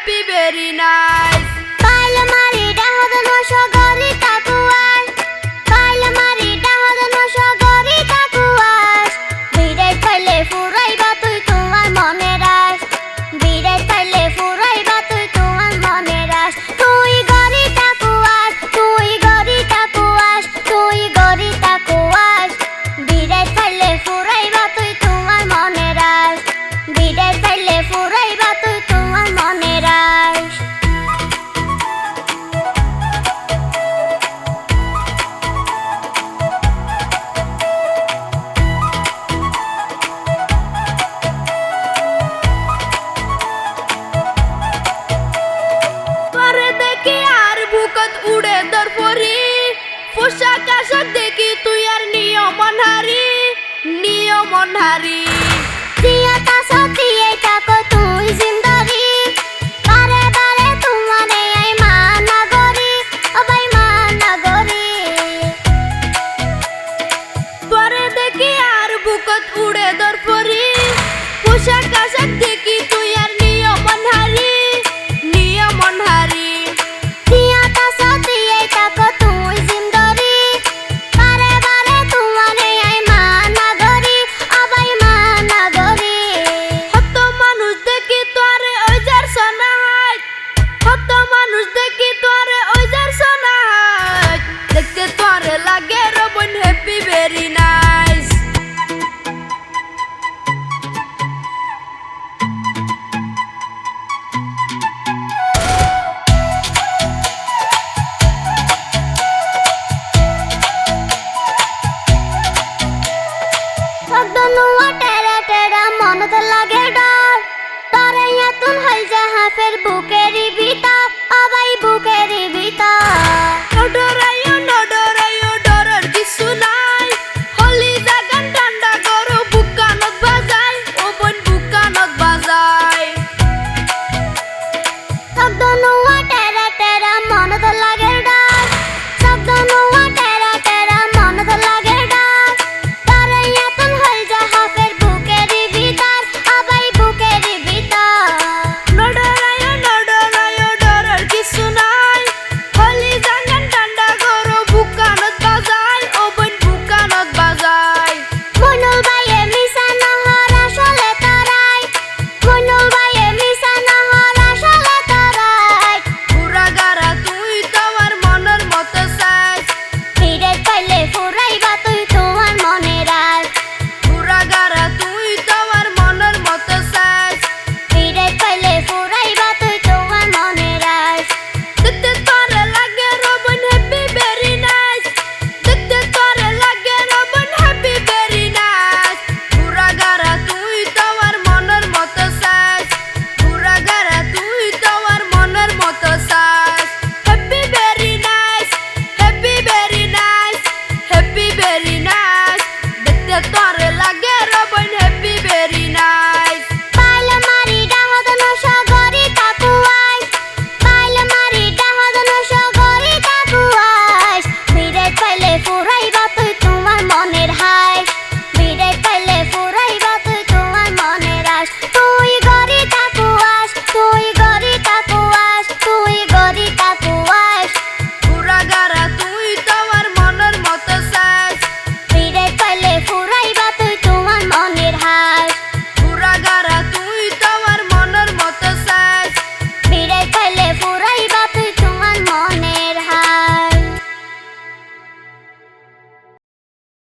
happy very nice. Baila marida hodano shogori takuas. Baila marida hodano shogori takuas. Bidai paile furai ba tui tumar mone ras. Bidai paile furai ba tui tumar mone ras. Tui gori takuas, tui gori takuas, tui gori takuas. Bidai paile furai ba tui tumar mone ras. Bidai paile furai ba tui tumar mone ras. উড়ে দরপরি পোশাক আশাক দেখি তুই আর নিয়মন হারি প্রিয়তা সতিয়ে থাকো তুই জিন্দরি বারে বারে তোমারে আই মানা গরি অবাই মানা গরি পরে দেখি আর বুকত উড়ে দরপরি পোশাক আশাক দেখি তুই আর নিয়মন হারি প্রিয়তা সতিয়ে থাকো তুই জিন্দরি বারে বারে তোমারে আই মানা গরি অবাই মানা গরি হত মানুষ দেখি তোরে ওই যার সোনাহাই হত মানুষ দেখি তোরে ওই যার সোনাহাই দেখতে তোরে লাগে রবন হ্যাপি ভেরি নাইস টেরা টেরা মনত লাগে ডর তরে ইয়াতুন হল যাহা ফের